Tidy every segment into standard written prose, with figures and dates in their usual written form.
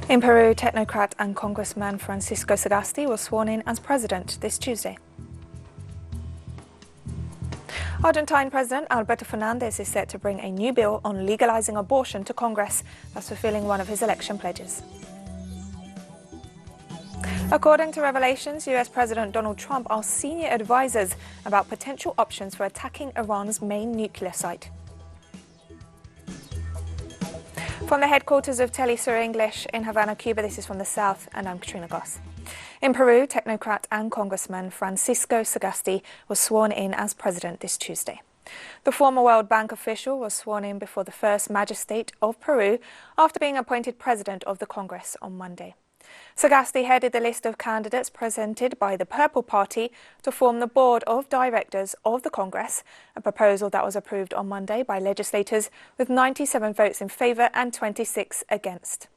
In Peru, technocrat and Congressman Francisco Sagasti was sworn in as president this Tuesday. Argentine President Alberto Fernandez is set to bring a new bill on legalizing abortion to Congress, thus fulfilling one of his election pledges. According to revelations, US President Donald Trump asked senior advisors about potential options for attacking Iran's main nuclear site. From the headquarters of teleSUR English in Havana, Cuba, this is From the South, and I'm Katrina Goss. In Peru, technocrat and Congressman Francisco Sagasti was sworn in as president this Tuesday. The former World Bank official was sworn in before the first magistrate of Peru after being appointed president of the Congress on Monday. Sagasti headed the list of candidates presented by the Purple Party to form the board of directors of the Congress, a proposal that was approved on Monday by legislators with 97 votes in favour and 26 against.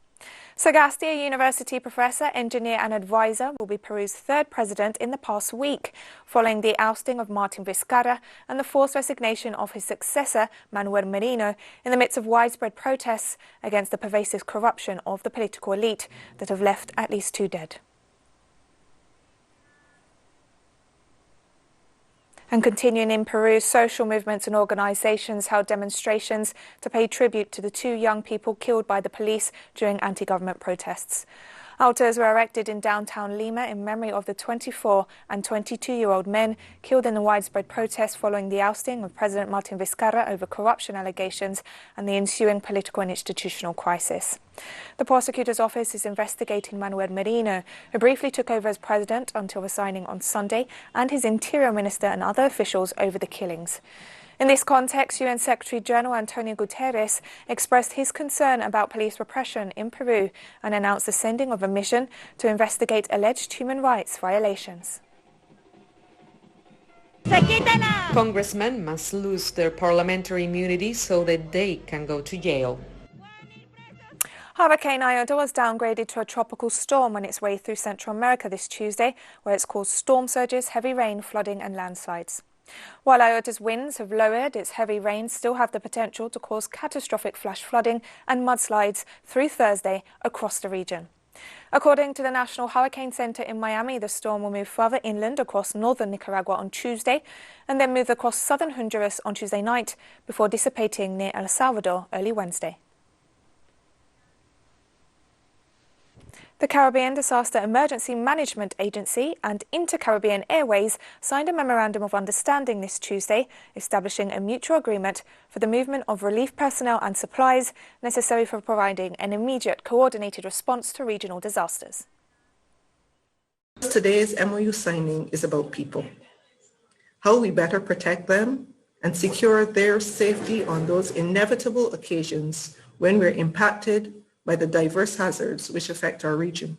Sagasti, a university professor, engineer and advisor, will be Peru's third president in the past week, following the ousting of Martin Vizcarra and the forced resignation of his successor, Manuel Merino, in the midst of widespread protests against the pervasive corruption of the political elite that have left at least 2 dead. And continuing in Peru, social movements and organisations held demonstrations to pay tribute to the 2 young people killed by the police during anti-government protests. Altars were erected in downtown Lima in memory of the 24- and 22-year-old men killed in the widespread protests following the ousting of President Martin Vizcarra over corruption allegations and the ensuing political and institutional crisis. The prosecutor's office is investigating Manuel Merino, who briefly took over as president until resigning on Sunday, and his interior minister and other officials over the killings. In this context, UN Secretary-General Antonio Guterres expressed his concern about police repression in Peru and announced the sending of a mission to investigate alleged human rights violations. Congressmen must lose their parliamentary immunity so that they can go to jail. Hurricane Iota was downgraded to a tropical storm on its way through Central America this Tuesday, where it's caused storm surges, heavy rain, flooding and landslides. While Iota's winds have lowered, its heavy rains still have the potential to cause catastrophic flash flooding and mudslides through Thursday across the region. According to the National Hurricane Center in Miami, the storm will move further inland across northern Nicaragua on Tuesday and then move across southern Honduras on Tuesday night before dissipating near El Salvador early Wednesday. The Caribbean Disaster Emergency Management Agency and Inter-Caribbean Airways signed a memorandum of understanding this Tuesday, establishing a mutual agreement for the movement of relief personnel and supplies necessary for providing an immediate coordinated response to regional disasters. Today's MOU signing is about people, how we better protect them and secure their safety on those inevitable occasions when we're impacted by the diverse hazards which affect our region.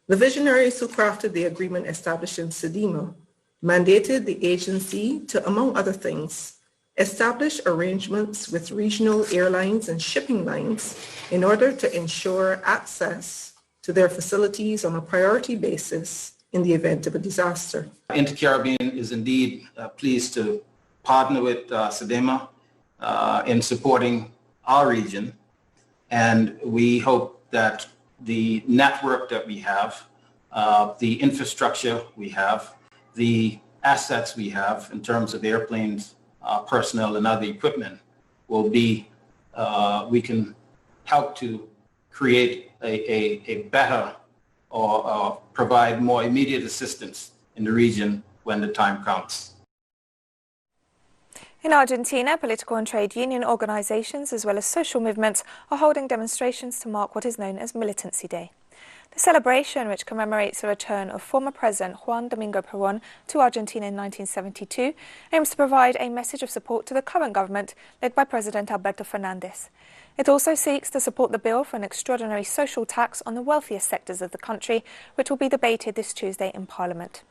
The visionaries who crafted the agreement establishing SEDIMA mandated the agency to, among other things, establish arrangements with regional airlines and shipping lines in order to ensure access to their facilities on a priority basis in the event of a disaster. Inter-Caribbean is indeed pleased to partner with SEDIMA in supporting our region. And we hope that the network that we have, the infrastructure we have, the assets we have in terms of airplanes, personnel and other equipment will be, we can help to create a better or provide more immediate assistance in the region when the time comes. In Argentina, political and trade union organisations as well as social movements are holding demonstrations to mark what is known as Militancy Day. The celebration, which commemorates the return of former President Juan Domingo Perón to Argentina in 1972, aims to provide a message of support to the current government led by President Alberto Fernandez. It also seeks to support the bill for an extraordinary social tax on the wealthiest sectors of the country, which will be debated this Tuesday in Parliament.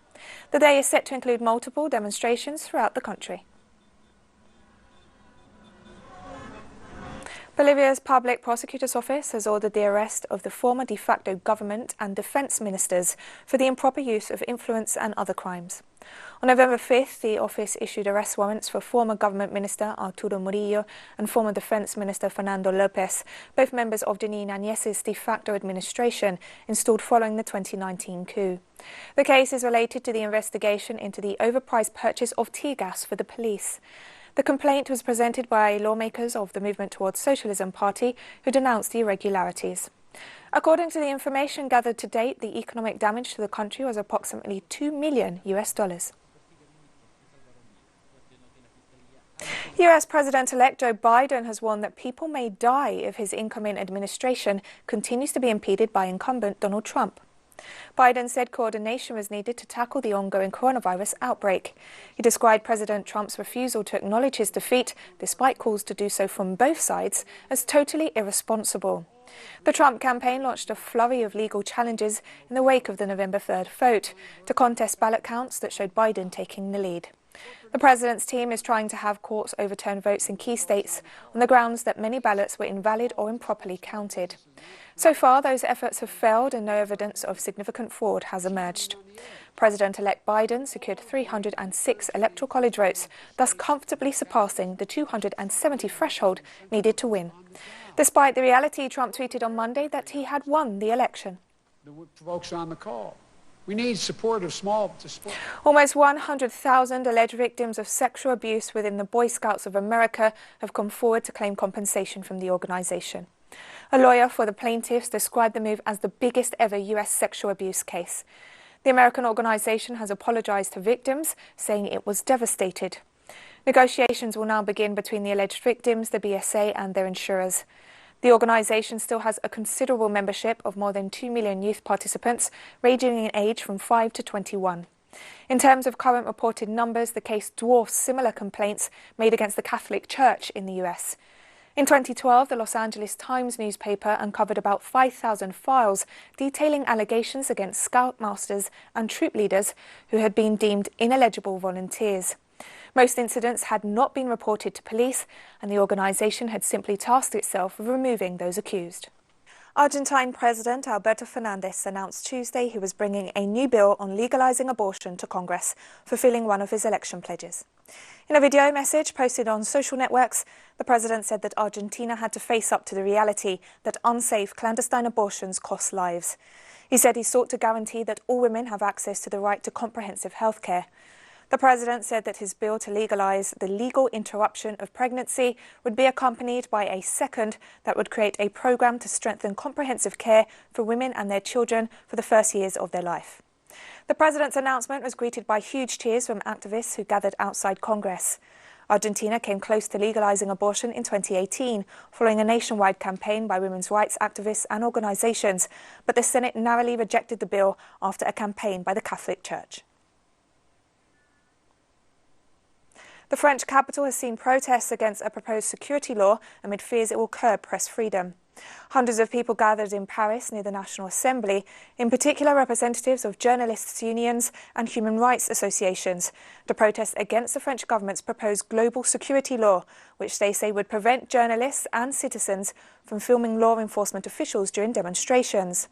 The day is set to include multiple demonstrations throughout the country. Bolivia's public prosecutor's office has ordered the arrest of the former de facto government and defense ministers for the improper use of influence and other crimes. On November 5th, the office issued arrest warrants for former government minister Arturo Murillo and former defense minister Fernando Lopez, both members of Denis Nañez's de facto administration installed following the 2019 coup. The case is related to the investigation into the overpriced purchase of tear gas for the police. The complaint was presented by lawmakers of the Movement Towards Socialism party who denounced the irregularities. According to the information gathered to date, the economic damage to the country was approximately $2 million. US President-elect Joe Biden has warned that people may die if his incoming administration continues to be impeded by incumbent Donald Trump. Biden said coordination was needed to tackle the ongoing coronavirus outbreak. He described President Trump's refusal to acknowledge his defeat, despite calls to do so from both sides, as totally irresponsible. The Trump campaign launched a flurry of legal challenges in the wake of the November 3rd vote to contest ballot counts that showed Biden taking the lead. The president's team is trying to have courts overturn votes in key states on the grounds that many ballots were invalid or improperly counted. So far, those efforts have failed and no evidence of significant fraud has emerged. President-elect Biden secured 306 electoral college votes, thus comfortably surpassing the 270 threshold needed to win. Despite the reality, Trump tweeted on Monday that he had won the election. Folks on the call. We need support of small to support. Almost 100,000 alleged victims of sexual abuse within the Boy Scouts of America have come forward to claim compensation from the organization. A lawyer for the plaintiffs described the move as the biggest ever U.S. sexual abuse case. The American organization has apologized to victims, saying it was devastated. Negotiations will now begin between the alleged victims, the BSA and their insurers. The organisation still has a considerable membership of more than 2 million youth participants, ranging in age from 5 to 21. In terms of current reported numbers, the case dwarfs similar complaints made against the Catholic Church in the US. In 2012, the Los Angeles Times newspaper uncovered about 5,000 files detailing allegations against scoutmasters and troop leaders who had been deemed ineligible volunteers. Most incidents had not been reported to police, and the organisation had simply tasked itself with removing those accused. Argentine President Alberto Fernandez announced Tuesday he was bringing a new bill on legalising abortion to Congress, fulfilling one of his election pledges. In a video message posted on social networks, the president said that Argentina had to face up to the reality that unsafe clandestine abortions cost lives. He said he sought to guarantee that all women have access to the right to comprehensive health care. The president said that his bill to legalise the legal interruption of pregnancy would be accompanied by a second that would create a programme to strengthen comprehensive care for women and their children for the first years of their life. The president's announcement was greeted by huge cheers from activists who gathered outside Congress. Argentina came close to legalising abortion in 2018, following a nationwide campaign by women's rights activists and organisations, but the Senate narrowly rejected the bill after a campaign by the Catholic Church. The French capital has seen protests against a proposed security law amid fears it will curb press freedom. Hundreds of people gathered in Paris near the National Assembly, in particular representatives of journalists' unions and human rights associations, to protest against the French government's proposed global security law, which they say would prevent journalists and citizens from filming law enforcement officials during demonstrations.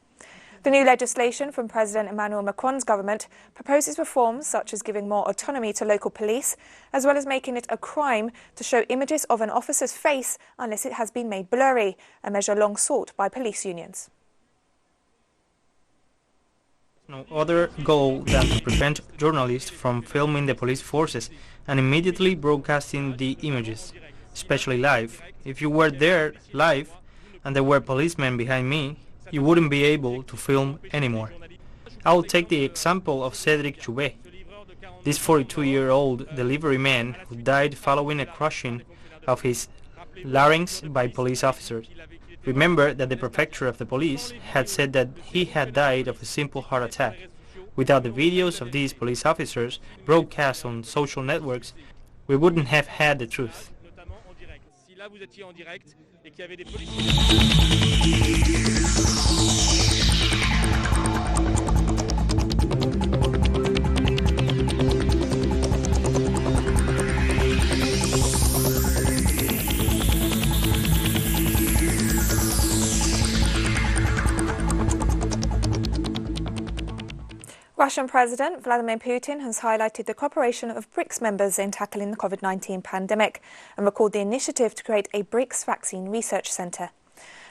The new legislation from President Emmanuel Macron's government proposes reforms such as giving more autonomy to local police, as well as making it a crime to show images of an officer's face unless it has been made blurry, a measure long sought by police unions. No other goal than to prevent journalists from filming the police forces and immediately broadcasting the images, especially live. If you were there live and there were policemen behind me, you wouldn't be able to film anymore. I will take the example of Cédric Chouvet, this 42-year-old delivery man who died following a crushing of his larynx by police officers. Remember that the prefecture of the police had said that he had died of a simple heart attack. Without the videos of these police officers broadcast on social networks, we wouldn't have had the truth. Russian President Vladimir Putin has highlighted the cooperation of BRICS members in tackling the COVID-19 pandemic and recalled the initiative to create a BRICS vaccine research centre.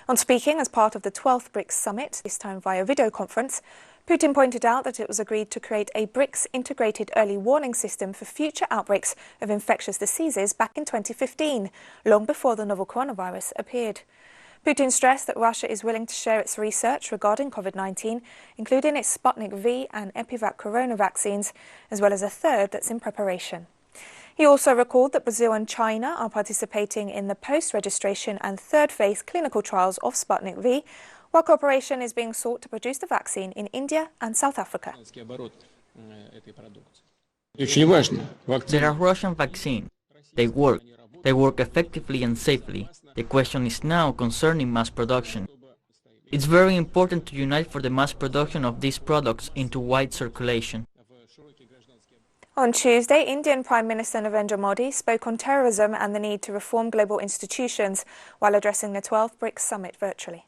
On speaking as part of the 12th BRICS summit, this time via video conference, Putin pointed out that it was agreed to create a BRICS integrated early warning system for future outbreaks of infectious diseases back in 2015, long before the novel coronavirus appeared. Putin stressed that Russia is willing to share its research regarding COVID-19, including its Sputnik V and Epivac corona vaccines, as well as a third that's in preparation. He also recalled that Brazil and China are participating in the post-registration and third phase clinical trials of Sputnik V, while cooperation is being sought to produce the vaccine in India and South Africa. There are Russian vaccines. They work. They work effectively and safely. The question is now concerning mass production. It's very important to unite for the mass production of these products into wide circulation. On Tuesday, Indian Prime Minister Narendra Modi spoke on terrorism and the need to reform global institutions while addressing the 12th BRICS summit virtually.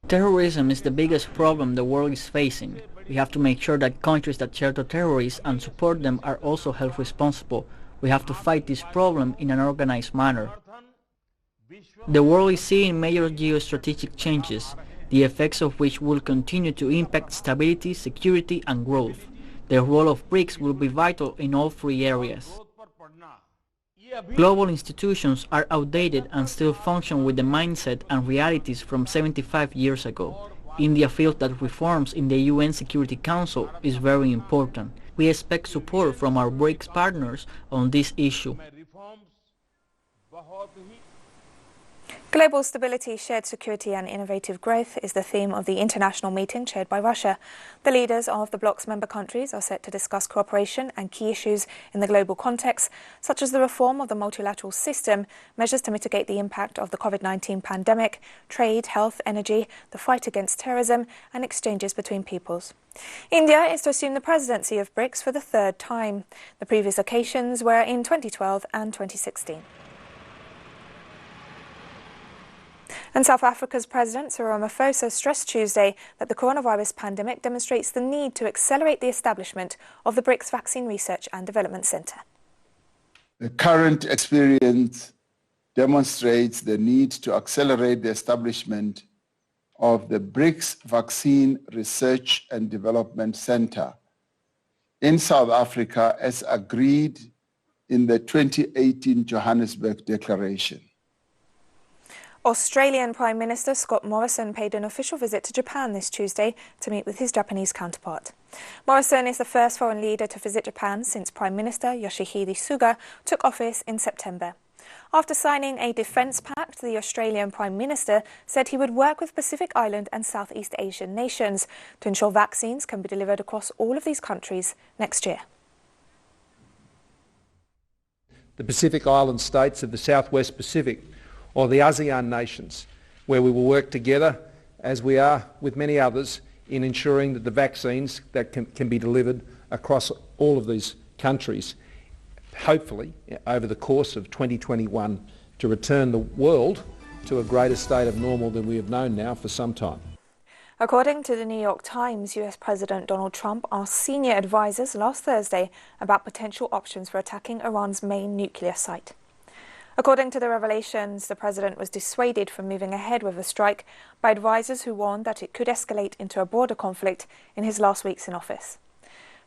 Terrorism is the biggest problem the world is facing. We have to make sure that countries that shelter terrorists and support them are also held responsible. We have to fight this problem in an organized manner. The world is seeing major geostrategic changes, the effects of which will continue to impact stability, security and growth. The role of BRICS will be vital in all three areas. Global institutions are outdated and still function with the mindset and realities from 75 years ago. India feels that reforms in the UN Security Council is very important. We expect support from our BRICS partners on this issue. Global stability, shared security and innovative growth is the theme of the international meeting chaired by Russia. The leaders of the bloc's member countries are set to discuss cooperation and key issues in the global context, such as the reform of the multilateral system, measures to mitigate the impact of the COVID-19 pandemic, trade, health, energy, the fight against terrorism and exchanges between peoples. India is to assume the presidency of BRICS for the third time. The previous occasions were in 2012 and 2016. And South Africa's President Cyril Ramaphosa stressed Tuesday that the coronavirus pandemic demonstrates the need to accelerate the establishment of the BRICS Vaccine Research and Development Centre. The current experience demonstrates the need to accelerate the establishment of the BRICS Vaccine Research and Development Centre in South Africa as agreed in the 2018 Johannesburg Declaration. Australian Prime Minister Scott Morrison paid an official visit to Japan this Tuesday to meet with his Japanese counterpart. Morrison is the first foreign leader to visit Japan since Prime Minister Yoshihide Suga took office in September. After signing a defence pact, the Australian Prime Minister said he would work with Pacific Island and Southeast Asian nations to ensure vaccines can be delivered across all of these countries next year. The Pacific Island states of the Southwest Pacific, or the ASEAN nations, where we will work together, as we are with many others, in ensuring that the vaccines that can be delivered across all of these countries, hopefully over the course of 2021, to return the world to a greater state of normal than we have known now for some time. According to the New York Times, US President Donald Trump asked senior advisors last Thursday about potential options for attacking Iran's main nuclear site. According to the revelations, the president was dissuaded from moving ahead with a strike by advisors who warned that it could escalate into a broader conflict in his last weeks in office.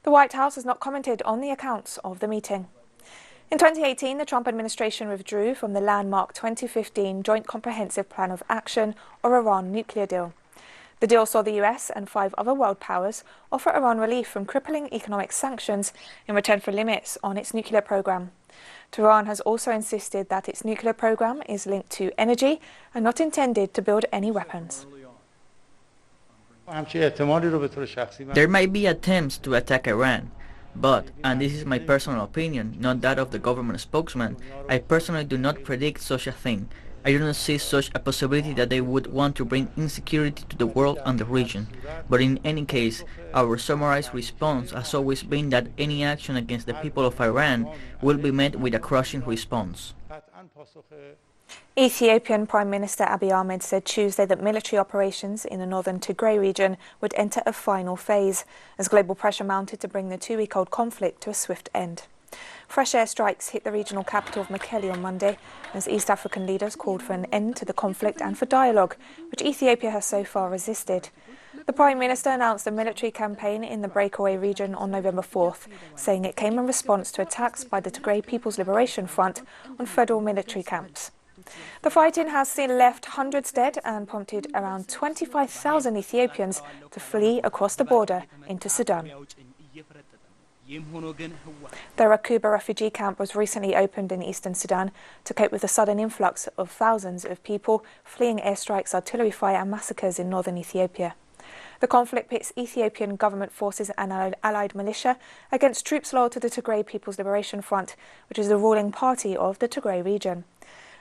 The White House has not commented on the accounts of the meeting. In 2018, the Trump administration withdrew from the landmark 2015 Joint Comprehensive Plan of Action, or Iran nuclear deal. The deal saw the US and 5 other world powers offer Iran relief from crippling economic sanctions in return for limits on its nuclear program. Tehran has also insisted that its nuclear program is linked to energy and not intended to build any weapons. There might be attempts to attack Iran, but, and this is my personal opinion, not that of the government spokesman, I personally do not predict such a thing. I do not see such a possibility that they would want to bring insecurity to the world and the region. But in any case, our summarized response has always been that any action against the people of Iran will be met with a crushing response. Ethiopian Prime Minister Abiy Ahmed said Tuesday that military operations in the northern Tigray region would enter a final phase as global pressure mounted to bring the two-week-old conflict to a swift end. Fresh airstrikes hit the regional capital of Mekelle on Monday as East African leaders called for an end to the conflict and for dialogue, which Ethiopia has so far resisted. The Prime Minister announced a military campaign in the breakaway region on November 4th, saying it came in response to attacks by the Tigray People's Liberation Front on federal military camps. The fighting has seen left hundreds dead and prompted around 25,000 Ethiopians to flee across the border into Sudan. The Rakuba refugee camp was recently opened in eastern Sudan to cope with the sudden influx of thousands of people fleeing airstrikes, artillery fire and massacres in northern Ethiopia. The conflict pits Ethiopian government forces and allied militia against troops loyal to the Tigray People's Liberation Front, which is the ruling party of the Tigray region.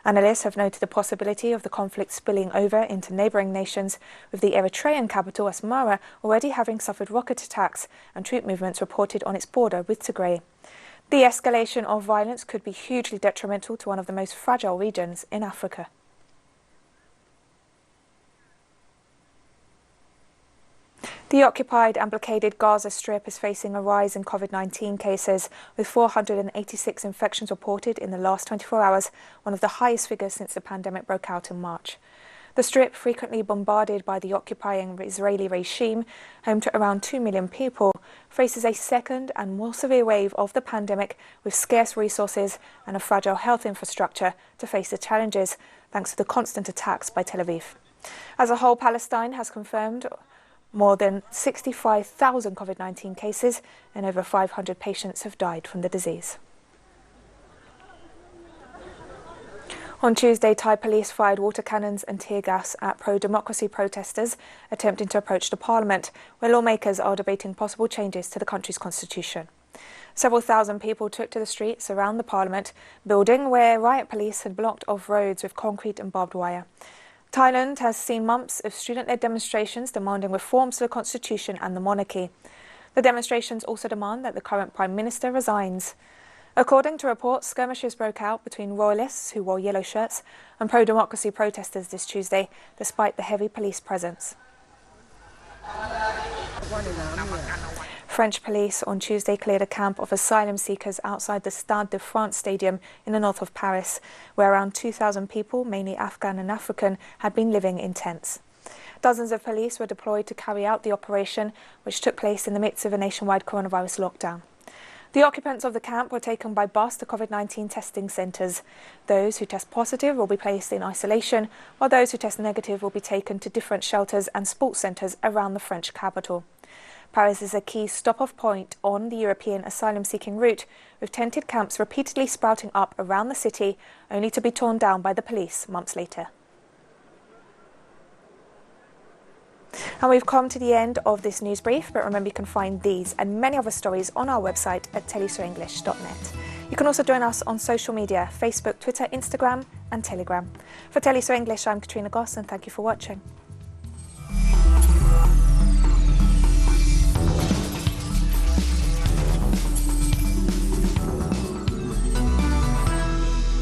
Analysts have noted the possibility of the conflict spilling over into neighbouring nations, with the Eritrean capital Asmara already having suffered rocket attacks and troop movements reported on its border with Tigray. The escalation of violence could be hugely detrimental to one of the most fragile regions in Africa. The occupied and blockaded Gaza Strip is facing a rise in COVID-19 cases, with 486 infections reported in the last 24 hours, one of the highest figures since the pandemic broke out in March. The Strip, frequently bombarded by the occupying Israeli regime, home to around 2 million people, faces a second and more severe wave of the pandemic, with scarce resources and a fragile health infrastructure to face the challenges, thanks to the constant attacks by Tel Aviv. As a whole, Palestine has confirmed more than 65,000 COVID-19 cases and over 500 patients have died from the disease. On Tuesday, Thai police fired water cannons and tear gas at pro-democracy protesters attempting to approach the parliament, where lawmakers are debating possible changes to the country's constitution. Several thousand people took to the streets around the parliament building, where riot police had blocked off roads with concrete and barbed wire. Thailand has seen months of student-led demonstrations demanding reforms to the constitution and the monarchy. The demonstrations also demand that the current Prime Minister resigns. According to reports, skirmishes broke out between royalists who wore yellow shirts and pro-democracy protesters this Tuesday, despite the heavy police presence. French police on Tuesday cleared a camp of asylum seekers outside the Stade de France stadium in the north of Paris, where around 2,000 people, mainly Afghan and African, had been living in tents. Dozens of police were deployed to carry out the operation, which took place in the midst of a nationwide coronavirus lockdown. The occupants of the camp were taken by bus to COVID-19 testing centres. Those who test positive will be placed in isolation, while those who test negative will be taken to different shelters and sports centres around the French capital. Paris is a key stop-off point on the European asylum-seeking route, with tented camps repeatedly sprouting up around the city, only to be torn down by the police months later. And we've come to the end of this news brief, but remember you can find these and many other stories on our website at telesurenglish.net. You can also join us on social media, Facebook, Twitter, Instagram and Telegram. For teleSUR English, I'm Katrina Goss and thank you for watching.